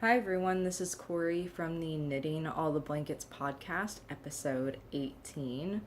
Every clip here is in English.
Hi everyone, this is Corey from the Knitting All the Blankets podcast, episode 18.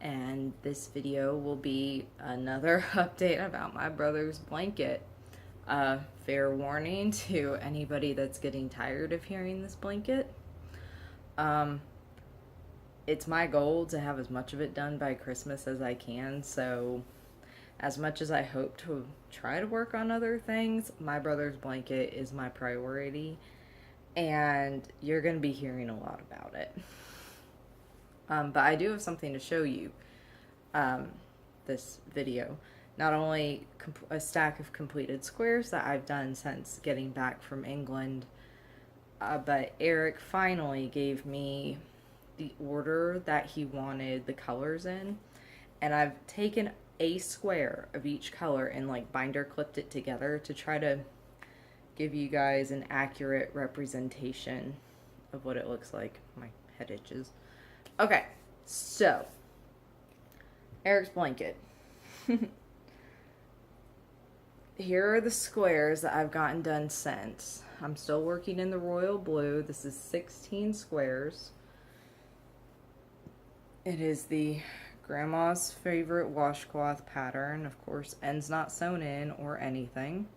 And this video will be another update about my brother's blanket. Fair warning to anybody that's getting tired of hearing this blanket. It's my goal to have as much of it done by Christmas as I can, so as much as I hope to try to work on other things, my brother's blanket is my priority, and you're going to be hearing a lot about it. But I do have something to show you this video. Not only a stack of completed squares that I've done since getting back from England, but Eric finally gave me the order that he wanted the colors in, and I've taken a square of each color and like binder clipped it together to try to give you guys an accurate representation of what it looks like. My head itches. Okay, so Eric's blanket. Here are the squares that I've gotten done since. I'm still working in the royal blue. This is 16 squares. It is the grandma's favorite washcloth pattern. Of course, ends not sewn in or anything.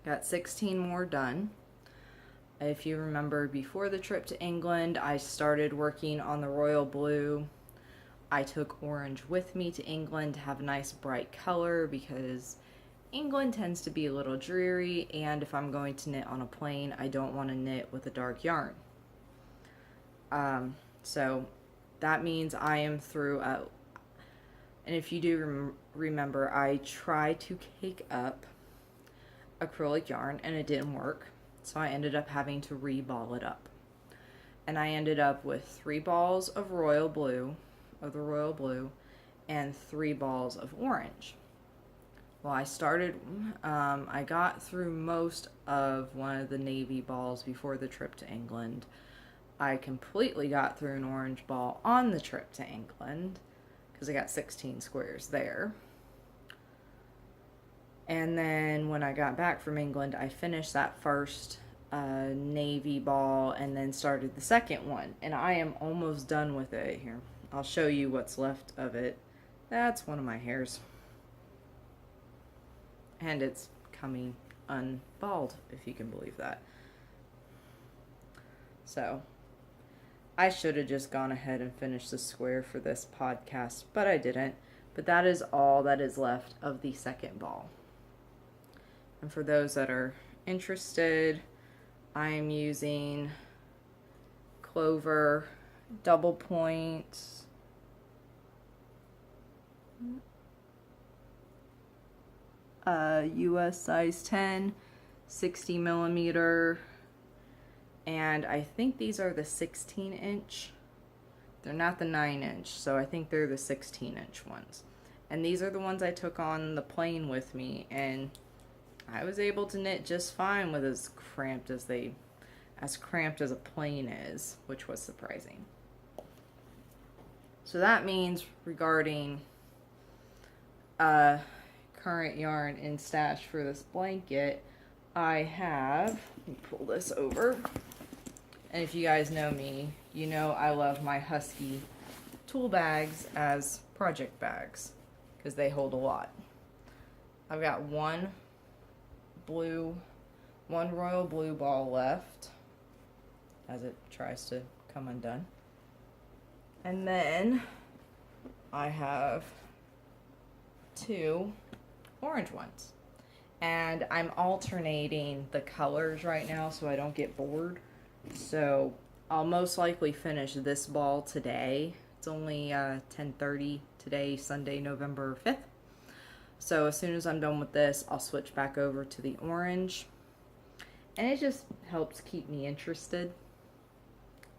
Got 16 more done. If you remember, before the trip to England, I started working on the royal blue. I took orange with me to England to have a nice bright color because England tends to be a little dreary, and if I'm going to knit on a plane, I don't want to knit with a dark yarn. So that means I am through. And if you do remember, I tried to cake up acrylic yarn and it didn't work, so I ended up having to re-ball it up, and I ended up with 3 balls of the royal blue and 3 balls of orange. Well, I got through most of one of the navy balls before the trip to England. I completely got through an orange ball on the trip to England because I got 16 squares there. And then when I got back from England, I finished that first navy ball and then started the second one. And I am almost done with it. Here, I'll show you what's left of it. That's one of my hairs. And it's coming unballed, if you can believe that. So I should have just gone ahead and finished the square for this podcast, but I didn't. But that is all that is left of the second ball. And for those that are interested, I am using Clover double point US size 10, 60 millimeter, and I think these are the 16 inch. They're not the 9 inch, so I think they're the 16 inch ones. And these are the ones I took on the plane with me, and I was able to knit just fine with as cramped as a plane is, which was surprising. So that means regarding current yarn in stash for this blanket, I have, let me pull this over, and if you guys know me, you know I love my Husky tool bags as project bags because they hold a lot. I've got one royal blue ball left as it tries to come undone, and then I have 2 orange ones, and I'm alternating the colors right now so I don't get bored. So I'll most likely finish this ball today. It's only 10:30 today, Sunday, November 5th. So as soon as I'm done with this, I'll switch back over to the orange. And it just helps keep me interested,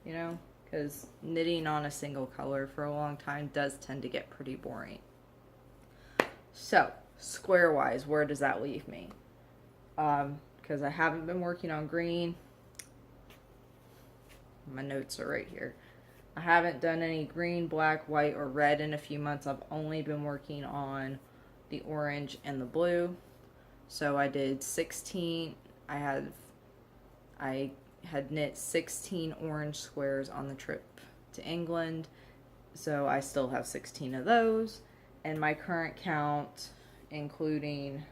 you know, because knitting on a single color for a long time does tend to get pretty boring. So, square-wise, where does that leave me? Because I haven't been working on green. My notes are right here. I haven't done any green, black, white, or red in a few months. I've only been working on the orange and the blue. So I did 16. I had knit 16 orange squares on the trip to England. So I still have 16 of those. And my current count, including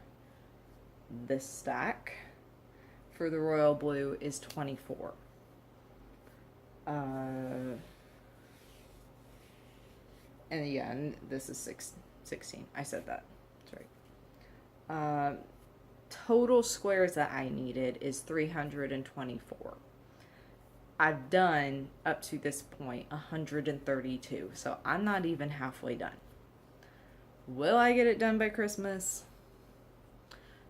this stack for the royal blue, is 24. And yeah, and this is 16. I said that. That's right. Total squares that I needed is 324. I've done, up to this point, 132. So I'm not even halfway done. Will I get it done by Christmas?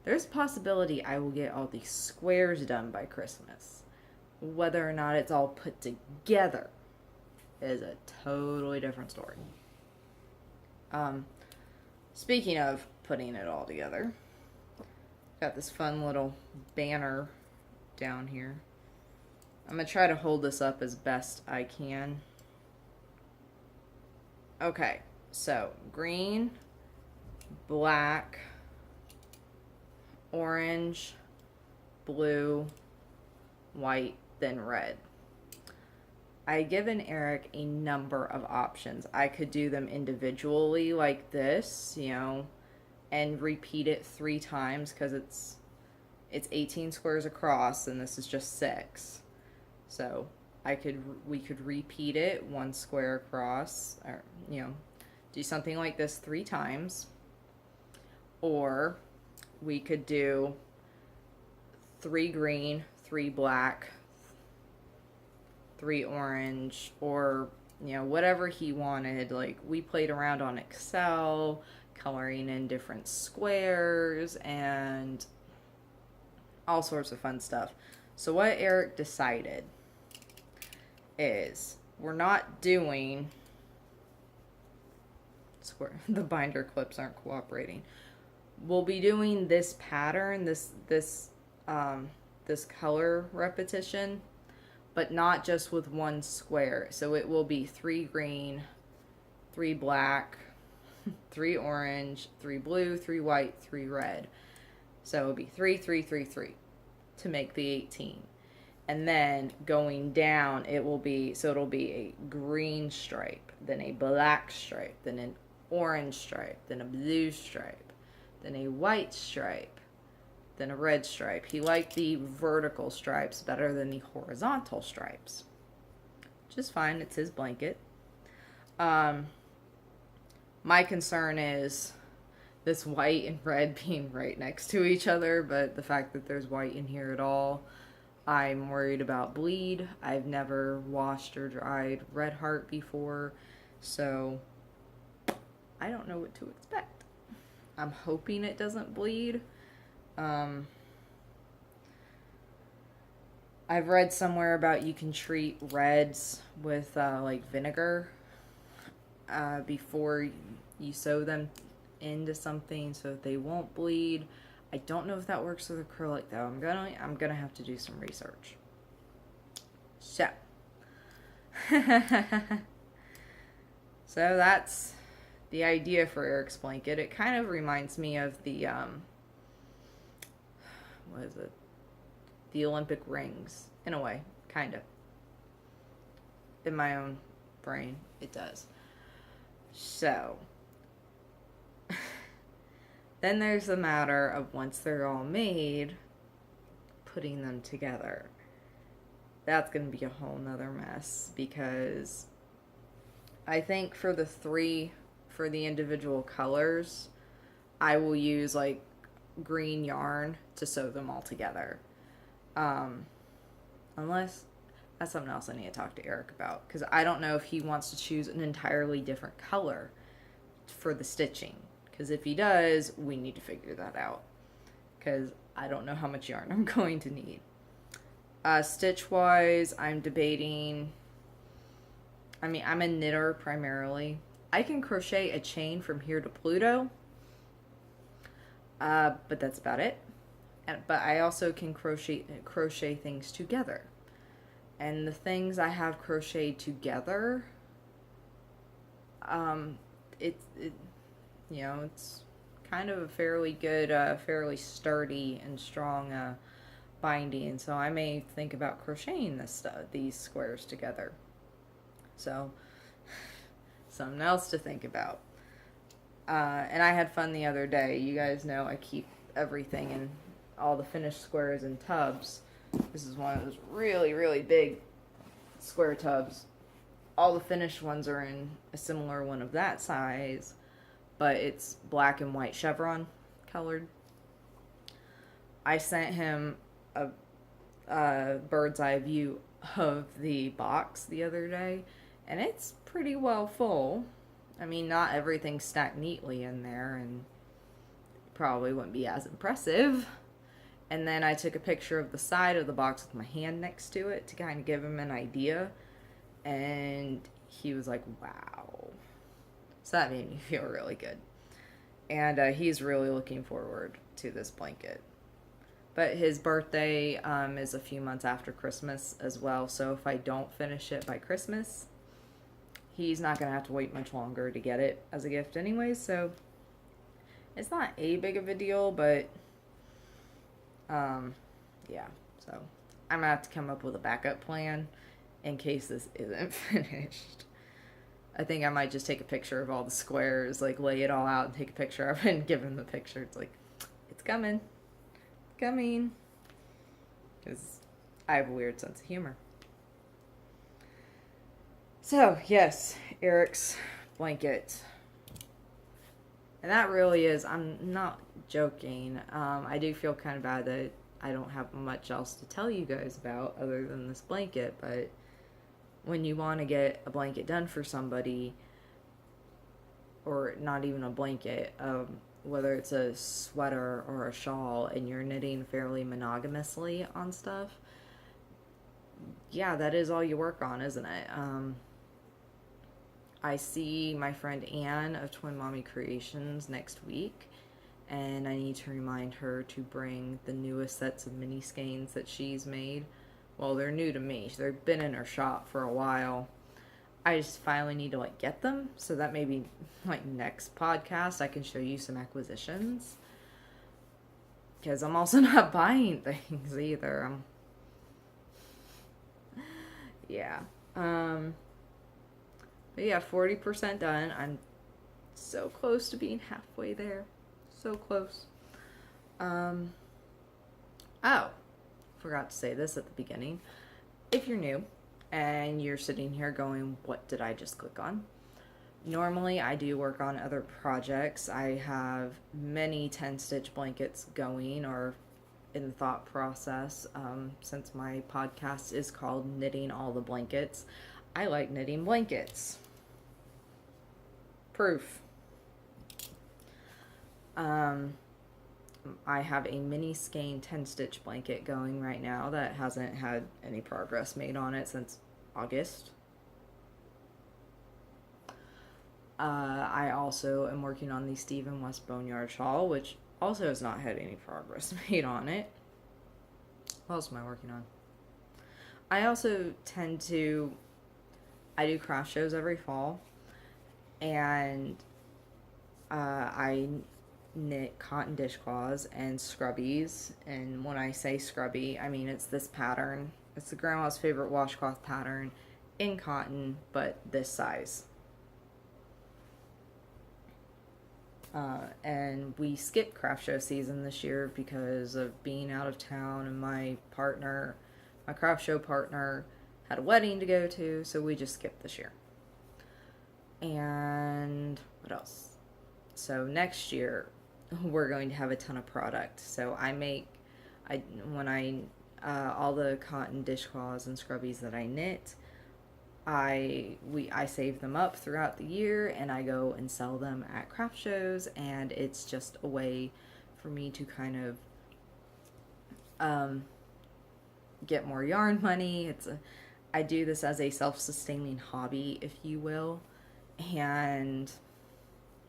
There's a possibility I will get all these squares done by Christmas. Whether or not it's all put together is a totally different story. Speaking of putting it all together, got this fun little banner down here. I'm going to try to hold this up as best I can. Okay, so green, black, orange, blue, white, then red. I given Eric a number of options. I could do them individually like this, you know, and repeat it 3 times because it's 18 squares across and this is just 6. So we could repeat it 1 square across, or, you know, do something like this 3 times. Or we could do 3 green, 3 black, 3 orange, or, you know, whatever he wanted. Like, we played around on Excel, coloring in different squares and all sorts of fun stuff. So what Eric decided is we're not doing square. The binder clips aren't cooperating. We'll be doing this pattern, this color repetition, but not just with 1 square. So it will be 3 green, 3 black, 3 orange, 3 blue, 3 white, 3 red. So it'll be 3, 3, 3, 3 to make the 18. And then going down, it'll be a green stripe, then a black stripe, then an orange stripe, then a blue stripe, then a white stripe, then a red stripe. He liked the vertical stripes better than the horizontal stripes, which is fine. It's his blanket. My concern is this white and red being right next to each other, but the fact that there's white in here at all, I'm worried about bleed. I've never washed or dried Red Heart before, so I don't know what to expect. I'm hoping it doesn't bleed. I've read somewhere about you can treat reds with like vinegar before you sew them into something so that they won't bleed. I don't know if that works with acrylic though. I'm gonna have to do some research. So so that's the idea for Eric's blanket. It kind of reminds me of the what is it? The Olympic rings, in a way, kind of. In my own brain, it does. So then there's the matter of, once they're all made, putting them together. That's going to be a whole nother mess, because I think for the individual colors, I will use like green yarn to sew them all together. Unless that's something else I need to talk to Eric about, because I don't know if he wants to choose an entirely different color for the stitching. Because if he does, we need to figure that out, because I don't know how much yarn I'm going to need. Stitch wise, I'm debating. I mean, I'm a knitter primarily. I can crochet a chain from here to Pluto, but that's about it. But I also can crochet things together. And the things I have crocheted together, it's kind of a fairly good, fairly sturdy and strong binding. So I may think about crocheting these squares together. So something else to think about. And I had fun the other day. You guys know I keep everything in all the finished squares in tubs. This is one of those really, really big square tubs. All the finished ones are in a similar one of that size, but it's black and white chevron colored. I sent him a bird's eye view of the box the other day, and it's pretty well full. I mean, not everything's stacked neatly in there, and probably wouldn't be as impressive. And then I took a picture of the side of the box with my hand next to it to kind of give him an idea, and he was like, wow. So that made me feel really good. And he's really looking forward to this blanket. But his birthday is a few months after Christmas as well, so if I don't finish it by Christmas, he's not going to have to wait much longer to get it as a gift anyway, so it's not a big of a deal, but yeah, so I'm going to have to come up with a backup plan in case this isn't finished. I think I might just take a picture of all the squares, like lay it all out and take a picture of it and give him the picture. It's like, it's coming. Coming. Because I have a weird sense of humor. So, yes, Eric's blanket. And that really is, I'm not joking. I do feel kind of bad that I don't have much else to tell you guys about other than this blanket, but when you want to get a blanket done for somebody, or not even a blanket, whether it's a sweater or a shawl, and you're knitting fairly monogamously on stuff, yeah, that is all you work on, isn't it? I see my friend Anne of Twin Mommy Creations next week, and I need to remind her to bring the newest sets of mini skeins that she's made. Well, they're new to me. They've been in her shop for a while. I just finally need to, like, get them. So that maybe, like, next podcast I can show you some acquisitions. Because I'm also not buying things either. Yeah. But yeah, 40% done. I'm so close to being halfway there. So close. Oh. Forgot to say this at the beginning. If you're new and you're sitting here going, what did I just click on? Normally I do work on other projects. I have many 10-stitch blankets going or in the thought process. Since my podcast is called Knitting All the Blankets, I like knitting blankets. Proof. I have a mini skein 10-stitch blanket going right now that hasn't had any progress made on it since August. I also am working on the Stephen West Boneyard shawl, which also has not had any progress made on it. What else am I working on? I also I do craft shows every fall, and I knit cotton dishcloths and scrubbies. And when I say scrubby, I mean it's this pattern. It's the grandma's favorite washcloth pattern in cotton, but this size. And we skipped craft show season this year because of being out of town, and my craft show partner had a wedding to go to, so we just skipped this year. And what else? So next year we're going to have a ton of product. So all the cotton dishcloths and scrubbies that I knit, I save them up throughout the year, and I go and sell them at craft shows, and it's just a way for me to kind of get more yarn money. I do this as a self-sustaining hobby, if you will, and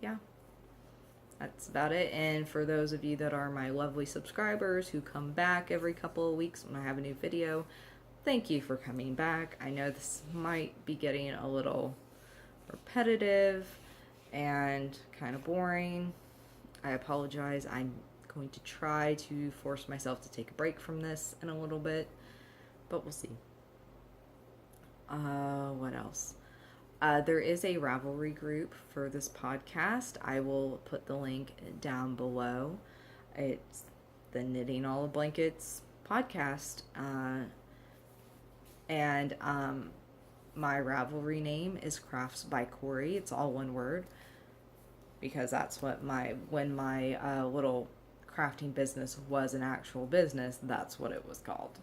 yeah, that's about it. And for those of you that are my lovely subscribers who come back every couple of weeks when I have a new video, thank you for coming back. I know this might be getting a little repetitive and kind of boring. I apologize. I'm going to try to force myself to take a break from this in a little bit, but we'll see. What else? There is a Ravelry group for this podcast. I will put the link down below. It's the Knitting All the Blankets podcast. And my Ravelry name is craftsbycori. It's all one word, because that's what when my little crafting business was an actual business, that's what it was called.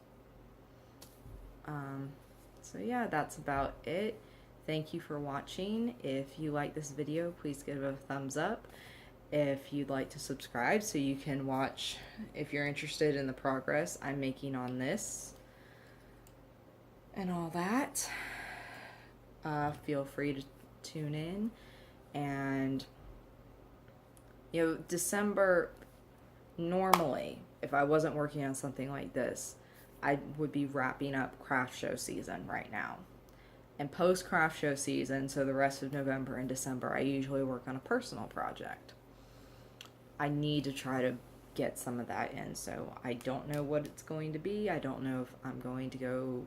So yeah, that's about it. Thank you for watching. If you like this video, please give it a thumbs up. If you'd like to subscribe so you can watch, if you're interested in the progress I'm making on this and all that, feel free to tune in. And December, normally, if I wasn't working on something like this, I would be wrapping up craft show season right now. And post craft show season, so the rest of November and December, I usually work on a personal project. I need to try to get some of that in, so I don't know what it's going to be. I don't know if I'm going to go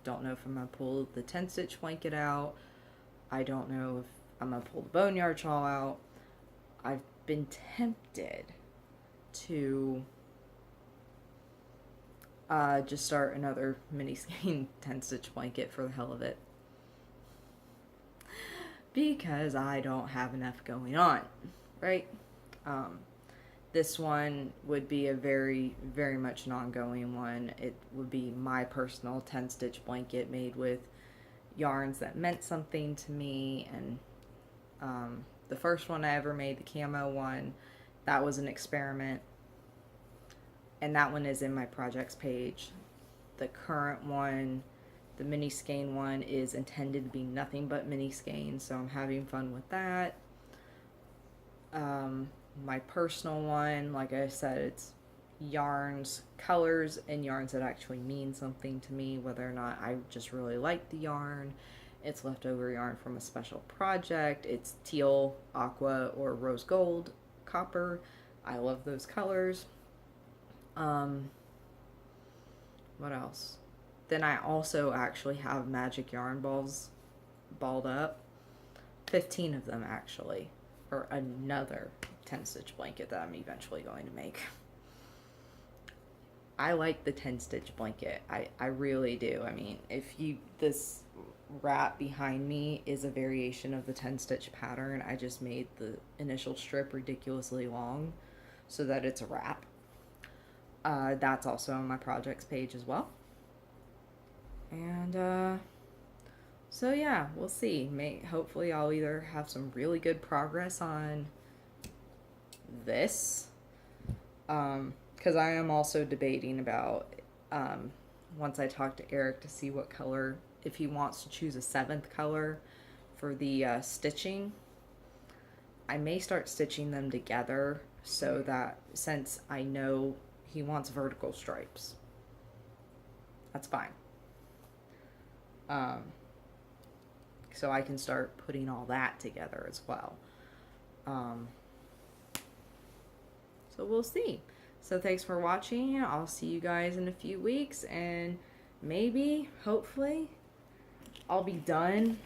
don't know if I'm going to pull the 10-stitch blanket out. I don't know if I'm going to pull the boneyard shawl out. I've been tempted to just start another mini skein 10-stitch blanket for the hell of it, because I don't have enough going on, right? This one would be a very, very much an ongoing one. It would be my personal 10-stitch blanket made with yarns that meant something to me. And the first one I ever made, the camo one, that was an experiment, and that one is in my projects page. The current one, the mini skein one, is intended to be nothing but mini skein, so I'm having fun with that. My personal one, like I said, it's yarns, colors, and yarns that actually mean something to me, whether or not I just really like the yarn. It's leftover yarn from a special project. It's teal, aqua, or rose gold, copper. I love those colors. What else? Then I also actually have magic yarn balls balled up. 15 of them, actually, for another 10-stitch blanket that I'm eventually going to make. I like the 10-stitch blanket. I really do. I mean, this wrap behind me is a variation of the 10-stitch pattern. I just made the initial strip ridiculously long so that it's a wrap. That's also on my projects page as well. And so yeah, we'll see. Hopefully I'll either have some really good progress on this, because I am also debating about, once I talk to Eric to see what color, if he wants to choose a 7th color for the stitching, I may start stitching them together, so that, since I know he wants vertical stripes, that's fine. So I can start putting all that together as well. So we'll see. So thanks for watching. I'll see you guys in a few weeks, and maybe, hopefully, I'll be done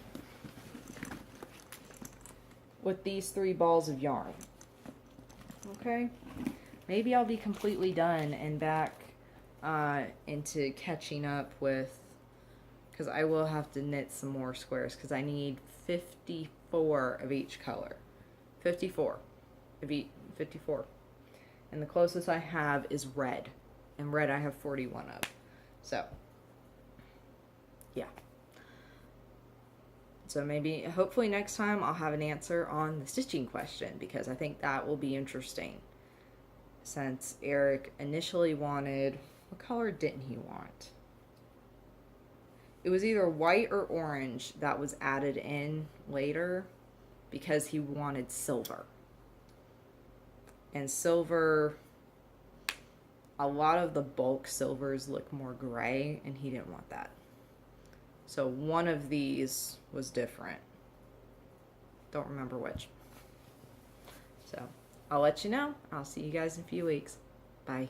with these 3 balls of yarn. Okay? Maybe I'll be completely done and back into catching up with, because I will have to knit some more squares, because I need 54 of each color. 54 of each, 54. And the closest I have is red. And red I have 41 of. So, yeah. So maybe, hopefully next time I'll have an answer on the stitching question, because I think that will be interesting. Since Eric initially wanted, what color didn't he want? It was either white or orange that was added in later, because he wanted silver. And silver, a lot of the bulk silvers look more gray, and he didn't want that. So one of these was different. Don't remember which. So I'll let you know. I'll see you guys in a few weeks. Bye.